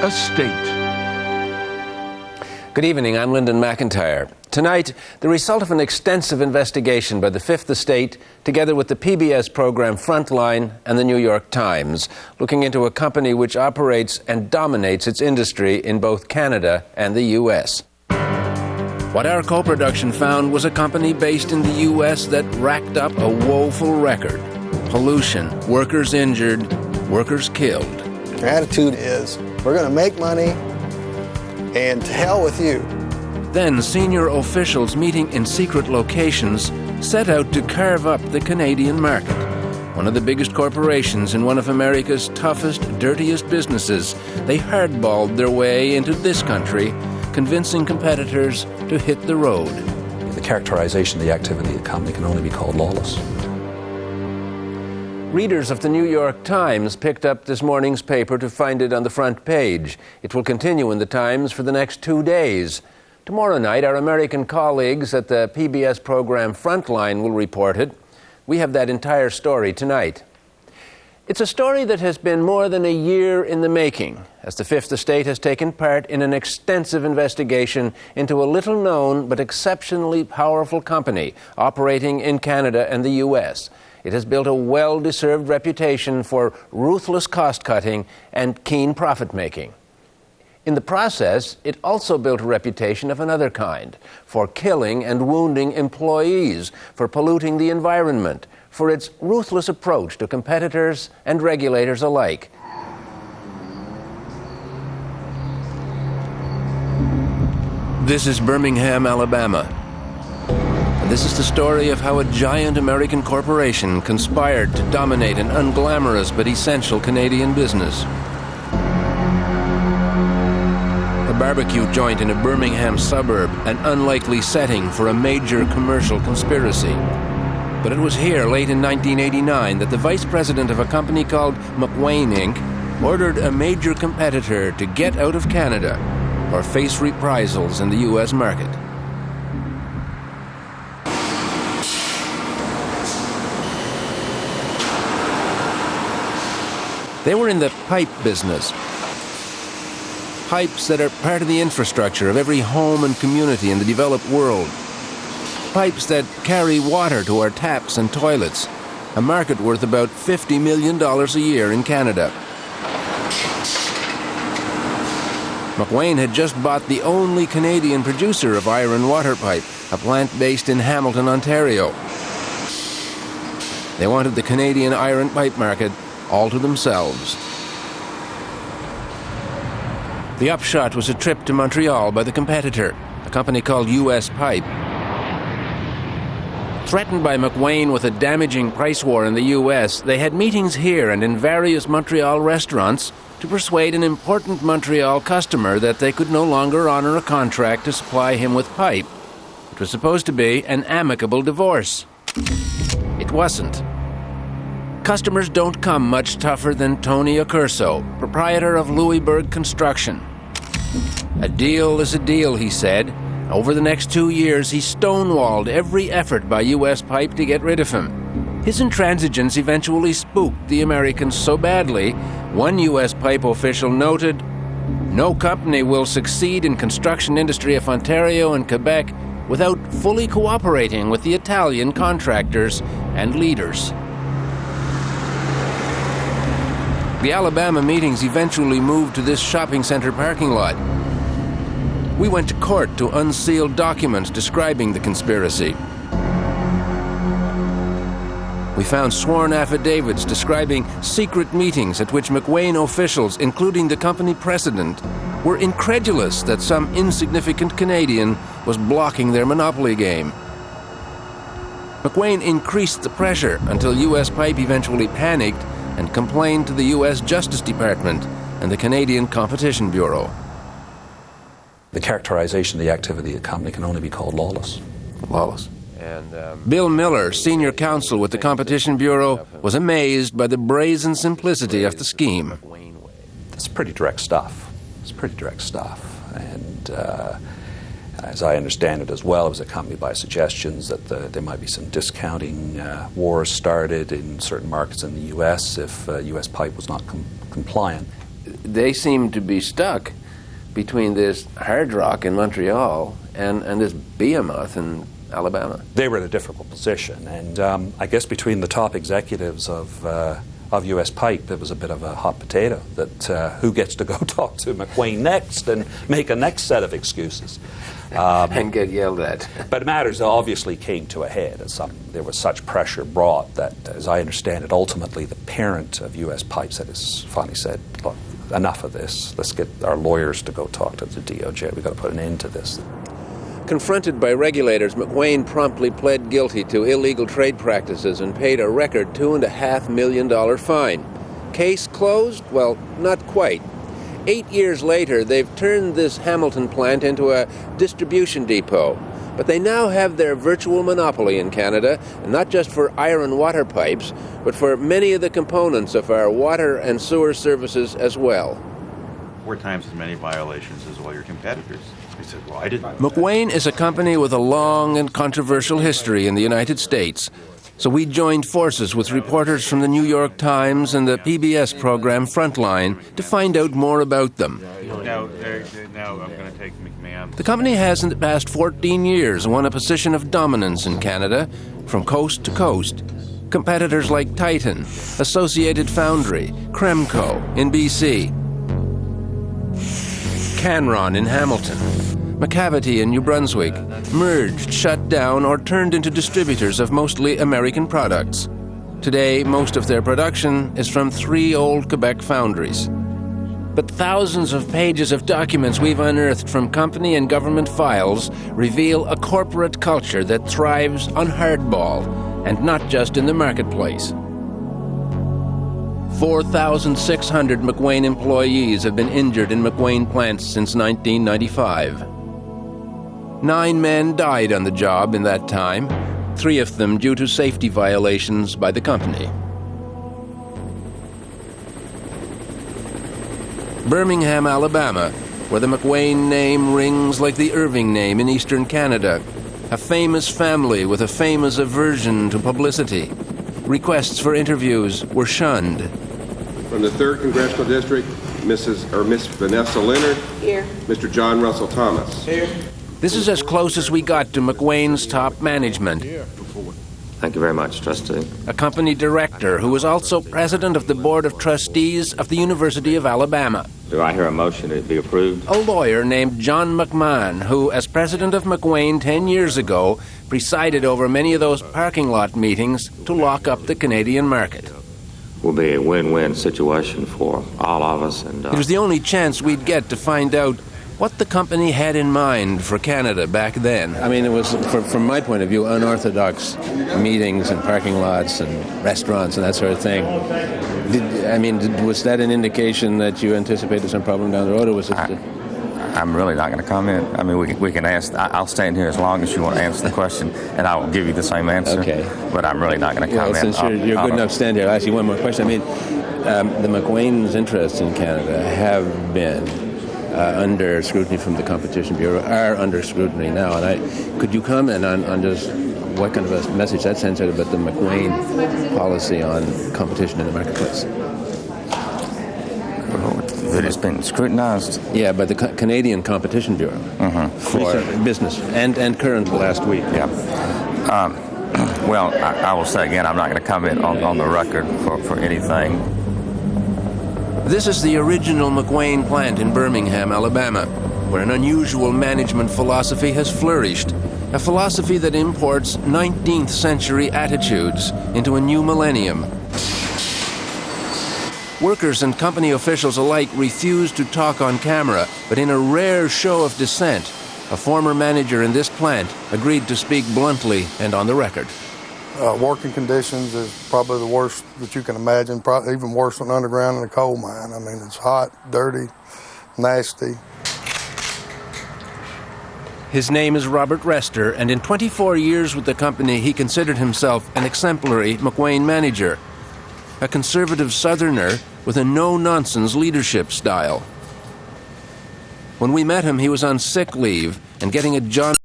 estate. Good evening, I'm Lyndon McIntyre. Tonight, the result of an extensive investigation by the Fifth Estate, together with the PBS program Frontline and the New York Times, looking into a company which operates and dominates its industry in both Canada and the U.S. What our co-production found was a company based in the U.S. that racked up a woeful record. Pollution, workers injured, workers killed. Their attitude is, we're going to make money, and to hell with you. Then senior officials meeting in secret locations set out to carve up the Canadian market. One of the biggest corporations in one of America's toughest, dirtiest businesses, they hardballed their way into this country, convincing competitors to hit the road. The characterization of the activity of the company can only be called lawless. Readers of the New York Times picked up this morning's paper to find it on the front page. It will continue in the Times for the next 2 days. Tomorrow night, our American colleagues at the PBS program Frontline will report it. We have that entire story tonight. It's a story that has been more than a year in the making, as the Fifth Estate has taken part in an extensive investigation into a little-known but exceptionally powerful company operating in Canada and the U.S. It has built a well-deserved reputation for ruthless cost-cutting and keen profit-making. In the process, it also built a reputation of another kind, for killing and wounding employees, for polluting the environment, for its ruthless approach to competitors and regulators alike. This is Birmingham, Alabama. And this is the story of how a giant American corporation conspired to dominate an unglamorous but essential Canadian business. A barbecue joint in a Birmingham suburb, an unlikely setting for a major commercial conspiracy. But it was here, late in 1989, that the vice president of a company called McWane Inc. ordered a major competitor to get out of Canada or face reprisals in the U.S. market. They were in the pipe business. Pipes that are part of the infrastructure of every home and community in the developed world. Pipes that carry water to our taps and toilets, a market worth about $50 million a year in Canada. McWane had just bought the only Canadian producer of iron water pipe, a plant based in Hamilton, Ontario. They wanted the Canadian iron pipe market all to themselves. The upshot was a trip to Montreal by the competitor, a company called U.S. Pipe. Threatened by McWane with a damaging price war in the U.S., they had meetings here and in various Montreal restaurants to persuade an important Montreal customer that they could no longer honor a contract to supply him with pipe. It was supposed to be an amicable divorce. It wasn't. Customers don't come much tougher than Tony Accurso, proprietor of Louisburg Construction. A deal is a deal, he said. Over the next 2 years, he stonewalled every effort by U.S. Pipe to get rid of him. His intransigence eventually spooked the Americans so badly, one U.S. Pipe official noted, "No company will succeed in construction industry of Ontario and Quebec without fully cooperating with the Italian contractors and leaders." The Alabama meetings eventually moved to this shopping center parking lot. We went to court to unseal documents describing the conspiracy. We found sworn affidavits describing secret meetings at which McWane officials, including the company president, were incredulous that some insignificant Canadian was blocking their monopoly game. McWane increased the pressure until U.S. Pipe eventually panicked and complained to the U.S. Justice Department and the Canadian Competition Bureau. The characterization of the activity of the company can only be called lawless. Lawless. Bill Miller, senior counsel with the Competition Bureau, was amazed by the brazen simplicity of the scheme. It's pretty direct stuff. It's pretty direct stuff. And as I understand it as well, it was accompanied by suggestions that there might be some discounting wars started in certain markets in the U.S. if U.S. Pipe was not compliant. they seem to be stuck between this hard rock in Montreal and this behemoth in Alabama. They were in a difficult position, and I guess between the top executives of U.S. Pipe, it was a bit of a hot potato that who gets to go talk to McWane next and make a next set of excuses. And get yelled at. But matters obviously came to a head. There was such pressure brought that, as I understand it, ultimately the parent of U.S. Pipe finally said, look, enough of this. Let's get our lawyers to go talk to the DOJ. We've got to put an end to this. Confronted by regulators, McWane promptly pled guilty to illegal trade practices and paid a record $2.5 million fine. Case closed? Well, not quite. 8 years later, they've turned this Hamilton plant into a distribution depot. But they now have their virtual monopoly in Canada, and not just for iron water pipes, but for many of the components of our water and sewer services as well. 4 times as many violations as all your competitors. I said, well, I didn't. McWane is a company with a long and controversial history in the United States. So we joined forces with reporters from the New York Times and the PBS program Frontline to find out more about them. Now I'm going to take McMahon. The company has in the past 14 years won a position of dominance in Canada from coast to coast. Competitors like Titan, Associated Foundry, Kremco in BC, Canron in Hamilton, McCavity in New Brunswick, merged, shut down, or turned into distributors of mostly American products. Today, most of their production is from 3 old Quebec foundries. But thousands of pages of documents we've unearthed from company and government files reveal a corporate culture that thrives on hardball, and not just in the marketplace. 4,600 McWane employees have been injured in McWane plants since 1995. 9 men died on the job in that time, 3 of them due to safety violations by the company. Birmingham, Alabama, where the McWane name rings like the Irving name in eastern Canada. A famous family with a famous aversion to publicity. Requests for interviews were shunned. From the 3rd Congressional District, Miss Vanessa Leonard. Here. Mr. John Russell Thomas. Here. This is as close as we got to McWane's top management. Thank you very much, Trustee. A company director who was also president of the Board of Trustees of the University of Alabama. Do I hear a motion to be approved? A lawyer named John McMahon, who, as president of McWane 10 years ago, presided over many of those parking lot meetings to lock up the Canadian market. Will be a win-win situation for all of us. And it was the only chance we'd get to find out what the company had in mind for Canada back then. I mean, it was, from my point of view, unorthodox meetings and parking lots and restaurants and that sort of thing. Was that an indication that you anticipated some problem down the road, or was it... I'm really not going to comment. I mean, we can ask. I'll stand here as long as you want to answer the question, and I will give you the same answer. Okay. But I'm really not going to comment. Well, since you're good enough to stand here, I'll ask you one more question. I mean, the McWane's interests in Canada have been under scrutiny from the Competition Bureau, are under scrutiny now. And could you comment on just what kind of a message that sends out about the McWane policy on competition in the marketplace? That it's been scrutinized? Yeah, by the Canadian Competition Bureau for business, and current last week. Yeah. Well, I will say again, I'm not going to comment on the record for anything. This is the original McWane plant in Birmingham, Alabama, where an unusual management philosophy has flourished. A philosophy that imports 19th century attitudes into a new millennium. Workers and company officials alike refuse to talk on camera, but in a rare show of dissent, a former manager in this plant agreed to speak bluntly and on the record. Working conditions is probably the worst that you can imagine, probably even worse than underground in a coal mine. I mean, it's hot, dirty, nasty. His name is Robert Rester, and in 24 years with the company, he considered himself an exemplary McWane manager. A conservative Southerner with a no-nonsense leadership style. When we met him, he was on sick leave and getting a John